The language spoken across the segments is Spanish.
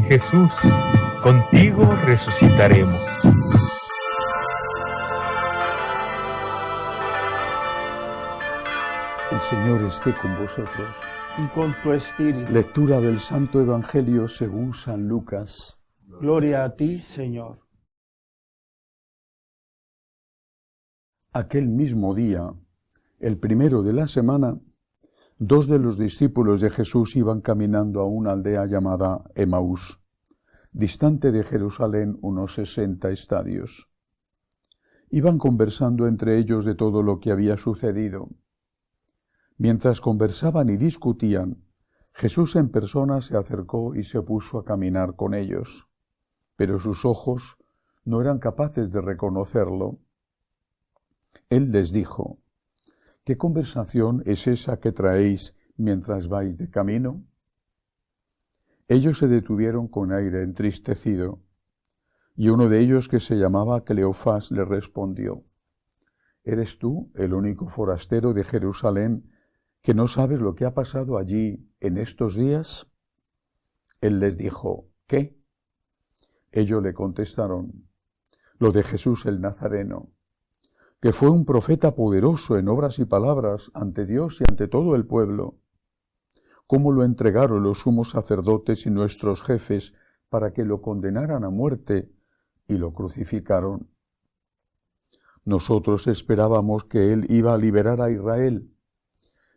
Jesús, contigo resucitaremos. El Señor esté con vosotros. Y con tu espíritu. Lectura del Santo Evangelio según San Lucas. Gloria a ti, Señor. Aquel mismo día, el primero de la semana, 2 de los discípulos de Jesús iban caminando a una aldea llamada Emaús, distante de Jerusalén unos 60 estadios. Iban conversando entre ellos de todo lo que había sucedido. Mientras conversaban y discutían, Jesús en persona se acercó y se puso a caminar con ellos, pero sus ojos no eran capaces de reconocerlo. Él les dijo: ¿Qué conversación es esa que traéis mientras vais de camino? Ellos se detuvieron con aire entristecido, y uno de ellos, que se llamaba Cleofás, le respondió: ¿Eres tú el único forastero de Jerusalén que no sabes lo que ha pasado allí en estos días? Él les dijo: ¿Qué? Ellos le contestaron: lo de Jesús el Nazareno, que fue un profeta poderoso en obras y palabras ante Dios y ante todo el pueblo. Cómo lo entregaron los sumos sacerdotes y nuestros jefes para que lo condenaran a muerte y lo crucificaron. Nosotros esperábamos que él iba a liberar a Israel,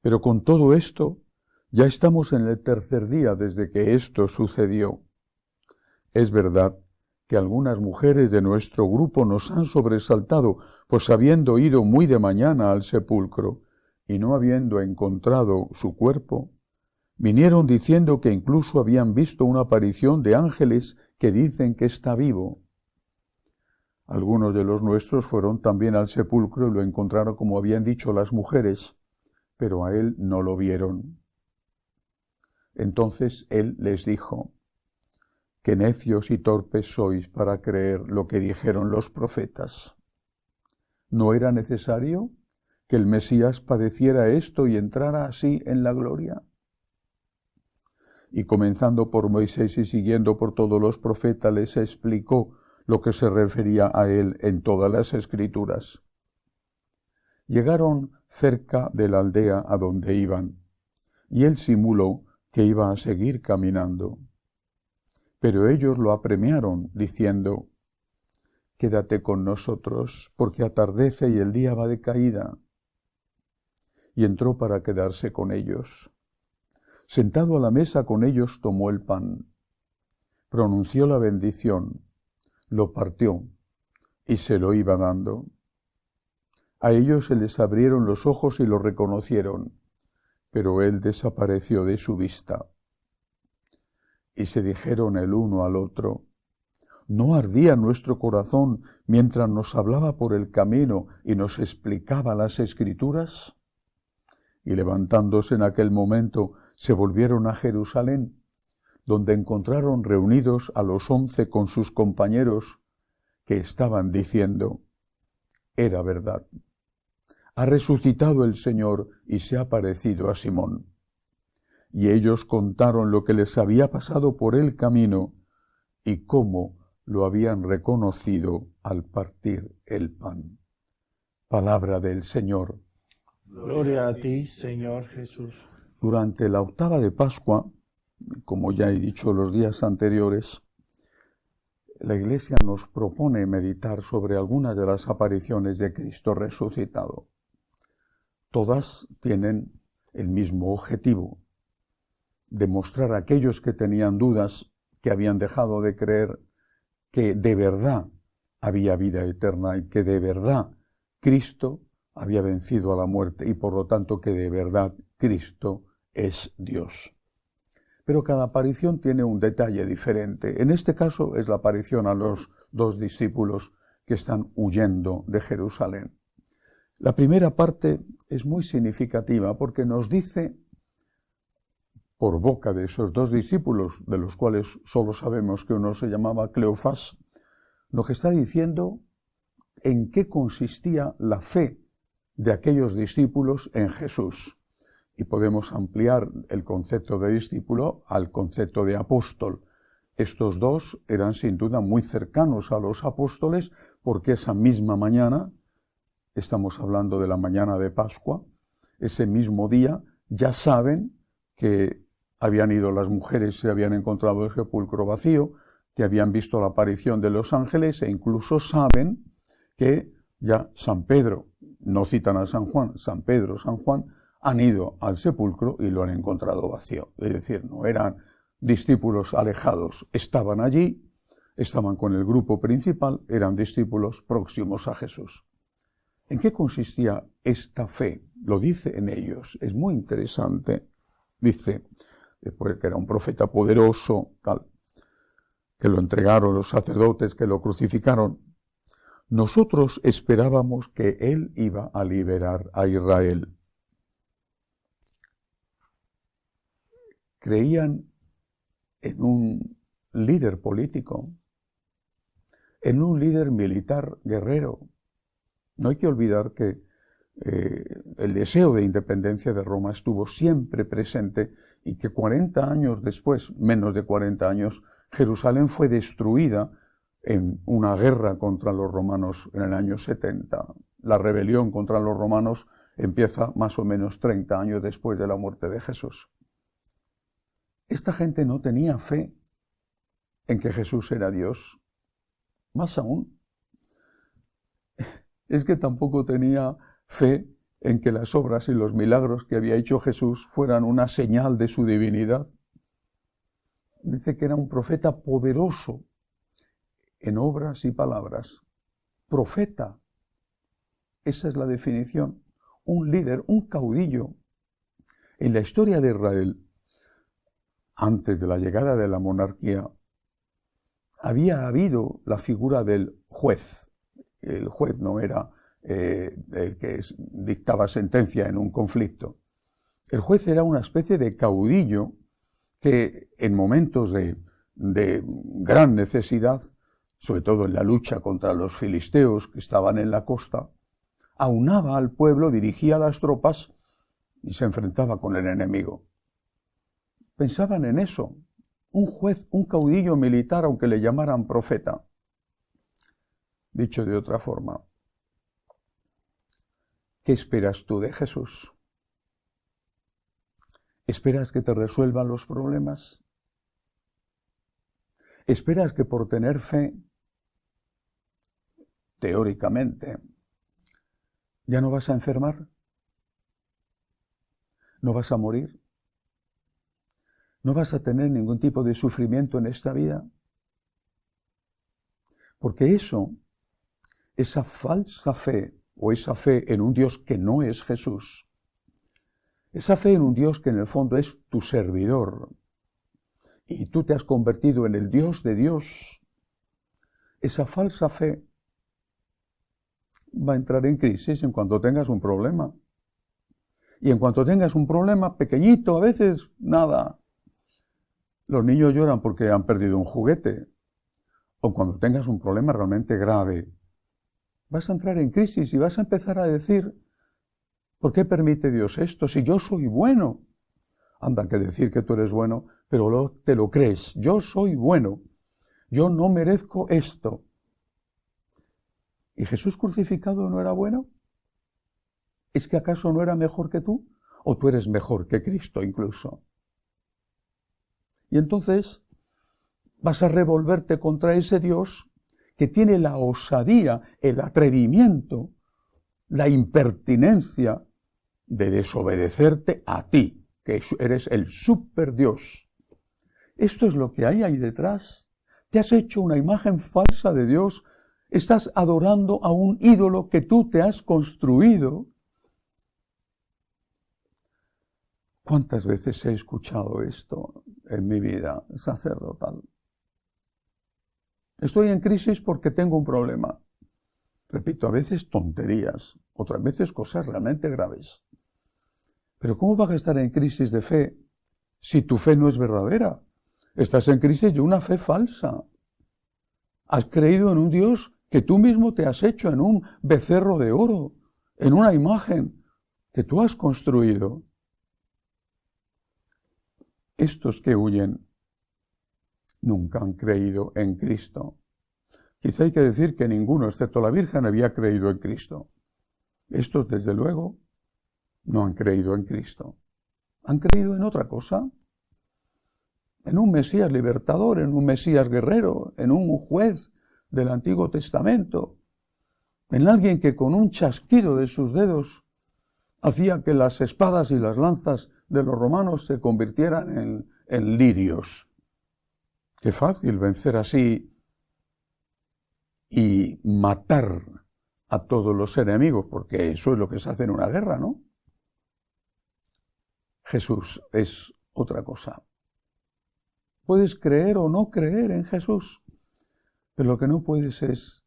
pero con todo esto ya estamos en el tercer día desde que esto sucedió. Es verdad que algunas mujeres de nuestro grupo nos han sobresaltado, pues habiendo ido muy de mañana al sepulcro y no habiendo encontrado su cuerpo, vinieron diciendo que incluso habían visto una aparición de ángeles que dicen que está vivo. Algunos de los nuestros fueron también al sepulcro y lo encontraron como habían dicho las mujeres, pero a él no lo vieron. Entonces él les dijo: qué necios y torpes sois para creer lo que dijeron los profetas. ¿No era necesario que el Mesías padeciera esto y entrara así en la gloria? Y comenzando por Moisés y siguiendo por todos los profetas, les explicó lo que se refería a él en todas las Escrituras. Llegaron cerca de la aldea a donde iban, y él simuló que iba a seguir caminando. Pero ellos lo apremiaron, diciendo: quédate con nosotros, porque atardece y el día va de caída. Y entró para quedarse con ellos. Sentado a la mesa con ellos, tomó el pan, pronunció la bendición, lo partió y se lo iba dando. A ellos se les abrieron los ojos y lo reconocieron, pero él desapareció de su vista. Y se dijeron el uno al otro: ¿no ardía nuestro corazón mientras nos hablaba por el camino y nos explicaba las Escrituras? Y levantándose en aquel momento, se volvieron a Jerusalén, donde encontraron reunidos a los 11 con sus compañeros, que estaban diciendo: era verdad, ha resucitado el Señor y se ha aparecido a Simón. Y ellos contaron lo que les había pasado por el camino y cómo lo habían reconocido al partir el pan. Palabra del Señor. Gloria a ti, Señor Jesús. Durante la octava de Pascua, como ya he dicho los días anteriores, la Iglesia nos propone meditar sobre algunas de las apariciones de Cristo resucitado. Todas tienen el mismo objetivo: demostrar a aquellos que tenían dudas, que habían dejado de creer, que de verdad había vida eterna y que de verdad Cristo había vencido a la muerte y por lo tanto que de verdad Cristo es Dios. Pero cada aparición tiene un detalle diferente. En este caso es la aparición a los 2 discípulos que están huyendo de Jerusalén. La primera parte es muy significativa porque nos dice, por boca de esos 2 discípulos, de los cuales solo sabemos que uno se llamaba Cleofás, lo que está diciendo en qué consistía la fe de aquellos discípulos en Jesús. Y podemos ampliar el concepto de discípulo al concepto de apóstol. Estos dos eran sin duda muy cercanos a los apóstoles porque esa misma mañana, estamos hablando de la mañana de Pascua, ese mismo día ya saben que habían ido las mujeres, se habían encontrado el sepulcro vacío, que habían visto la aparición de los ángeles e incluso saben que ya San Pedro, no citan a San Juan, San Pedro, San Juan, han ido al sepulcro y lo han encontrado vacío. Es decir, no eran discípulos alejados, estaban allí, estaban con el grupo principal, eran discípulos próximos a Jesús. ¿En qué consistía esta fe? Lo dice en ellos, es muy interesante. Dice, después que era un profeta poderoso, tal, que lo entregaron los sacerdotes, que lo crucificaron. Nosotros esperábamos que él iba a liberar a Israel. Creían en un líder político, en un líder militar guerrero. No hay que olvidar que el deseo de independencia de Roma estuvo siempre presente y que 40 años después, menos de 40 años, Jerusalén fue destruida en una guerra contra los romanos en el año 70. La rebelión contra los romanos empieza más o menos 30 años después de la muerte de Jesús. Esta gente no tenía fe en que Jesús era Dios. Más aún, es que tampoco tenía fe en que las obras y los milagros que había hecho Jesús fueran una señal de su divinidad. Dice que era un profeta poderoso en obras y palabras. Profeta. Esa es la definición. Un líder, un caudillo. En la historia de Israel, antes de la llegada de la monarquía, había habido la figura del juez. El juez no era el que dictaba sentencia en un conflicto. El juez era una especie de caudillo que en momentos de gran necesidad, sobre todo en la lucha contra los filisteos que estaban en la costa, aunaba al pueblo, dirigía las tropas y se enfrentaba con el enemigo. Pensaban en eso. Un juez, un caudillo militar, aunque le llamaran profeta. Dicho de otra forma, ¿qué esperas tú de Jesús? ¿Esperas que te resuelvan los problemas? ¿Esperas que por tener fe, teóricamente, ya no vas a enfermar? ¿No vas a morir? ¿No vas a tener ningún tipo de sufrimiento en esta vida? Porque esa falsa fe, o esa fe en un Dios que no es Jesús, esa fe en un Dios que en el fondo es tu servidor, y tú te has convertido en el Dios de Dios, esa falsa fe va a entrar en crisis en cuanto tengas un problema. Y en cuanto tengas un problema pequeñito, a veces nada. Los niños lloran porque han perdido un juguete. O cuando tengas un problema realmente grave, vas a entrar en crisis y vas a empezar a decir, ¿por qué permite Dios esto? Si yo soy bueno. Anda, que decir que tú eres bueno, pero te lo crees. Yo soy bueno. Yo no merezco esto. ¿Y Jesús crucificado no era bueno? ¿Es que acaso no era mejor que tú? ¿O tú eres mejor que Cristo incluso? Y entonces vas a revolverte contra ese Dios que tiene la osadía, el atrevimiento, la impertinencia de desobedecerte a ti, que eres el superdios. Esto es lo que hay ahí detrás. Te has hecho una imagen falsa de Dios. Estás adorando a un ídolo que tú te has construido. ¿Cuántas veces he escuchado esto en mi vida sacerdotal? Estoy en crisis porque tengo un problema. Repito, a veces tonterías, otras veces cosas realmente graves. Pero ¿cómo vas a estar en crisis de fe si tu fe no es verdadera? Estás en crisis de una fe falsa. Has creído en un Dios que tú mismo te has hecho, en un becerro de oro, en una imagen que tú has construido. Estos que huyen nunca han creído en Cristo. Quizá hay que decir que ninguno, excepto la Virgen, había creído en Cristo. Estos, desde luego, no han creído en Cristo. Han creído en otra cosa. En un Mesías libertador, en un Mesías guerrero, en un juez del Antiguo Testamento, en alguien que con un chasquido de sus dedos hacía que las espadas y las lanzas de los romanos se convirtieran en lirios. Qué fácil vencer así y matar a todos los enemigos, porque eso es lo que se hace en una guerra, ¿no? Jesús es otra cosa. Puedes creer o no creer en Jesús, pero lo que no puedes es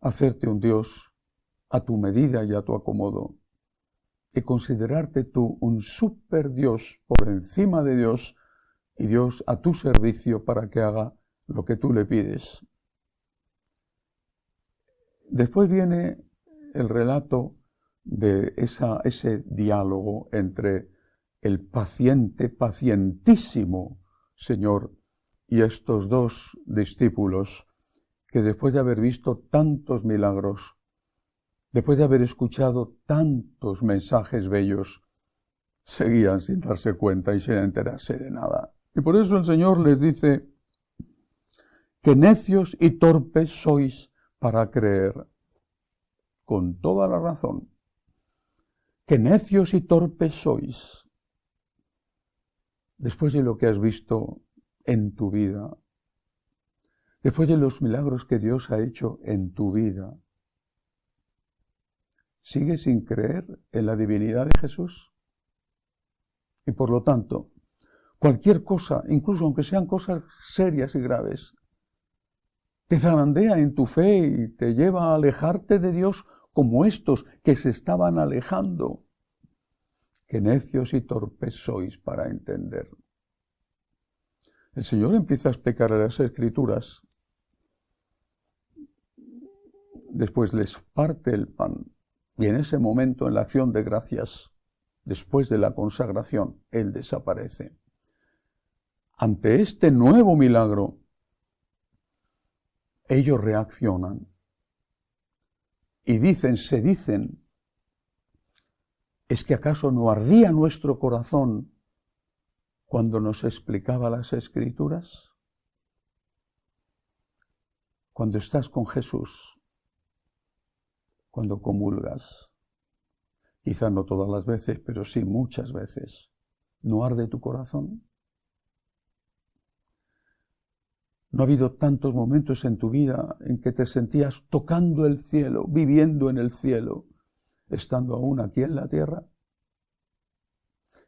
hacerte un Dios a tu medida y a tu acomodo, y considerarte tú un super Dios por encima de Dios y Dios a tu servicio para que haga lo que tú le pides. Después viene el relato de ese diálogo entre el pacientísimo Señor y estos dos discípulos que después de haber visto tantos milagros, después de haber escuchado tantos mensajes bellos, seguían sin darse cuenta y sin enterarse de nada. Y por eso el Señor les dice que necios y torpes sois para creer, con toda la razón, que necios y torpes sois, después de lo que has visto en tu vida, después de los milagros que Dios ha hecho en tu vida, ¿sigues sin creer en la divinidad de Jesús? Y por lo tanto, cualquier cosa, incluso aunque sean cosas serias y graves, te zarandea en tu fe y te lleva a alejarte de Dios como estos que se estaban alejando. Qué necios y torpes sois para entender. El Señor empieza a explicar a las Escrituras, después les parte el pan, y en ese momento, en la acción de gracias, después de la consagración, Él desaparece. Ante este nuevo milagro, ellos reaccionan y se dicen, ¿es que acaso no ardía nuestro corazón cuando nos explicaba las Escrituras? Cuando estás con Jesús, cuando comulgas, quizá no todas las veces, pero sí muchas veces, ¿no arde tu corazón? ¿No ha habido tantos momentos en tu vida en que te sentías tocando el cielo, viviendo en el cielo, estando aún aquí en la tierra?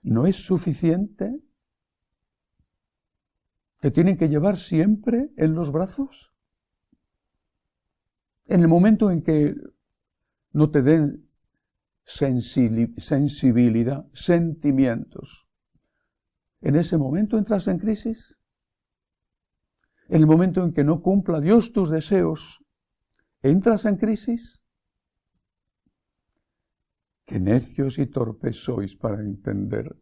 ¿No es suficiente? ¿Te tienen que llevar siempre en los brazos? En el momento en que no te den sensibilidad, sentimientos, ¿en ese momento entras en crisis? En el momento en que no cumpla Dios tus deseos, ¿entras en crisis? Qué necios y torpes sois para entender.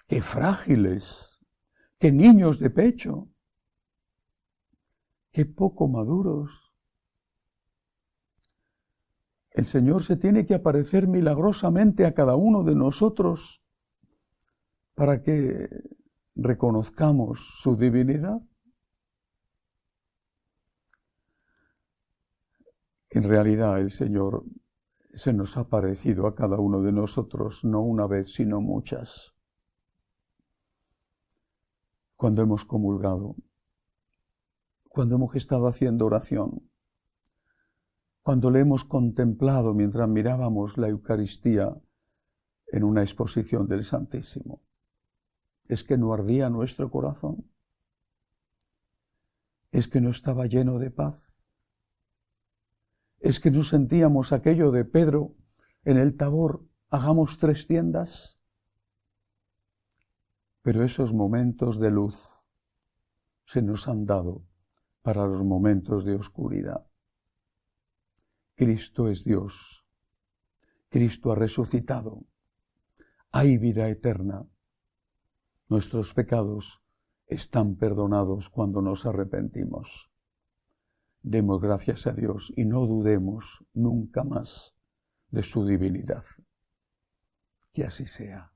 Qué frágiles, qué niños de pecho, qué poco maduros. El Señor se tiene que aparecer milagrosamente a cada uno de nosotros para que reconozcamos su divinidad. En realidad el Señor se nos ha parecido a cada uno de nosotros, no una vez, sino muchas. Cuando hemos comulgado, cuando hemos estado haciendo oración, cuando le hemos contemplado mientras mirábamos la Eucaristía en una exposición del Santísimo. ¿Es que no ardía nuestro corazón? ¿Es que no estaba lleno de paz? ¿Es que no sentíamos aquello de Pedro en el Tabor, hagamos 3 tiendas? Pero esos momentos de luz se nos han dado para los momentos de oscuridad. Cristo es Dios. Cristo ha resucitado. Hay vida eterna. Nuestros pecados están perdonados cuando nos arrepentimos. Demos gracias a Dios y no dudemos nunca más de su divinidad. Que así sea.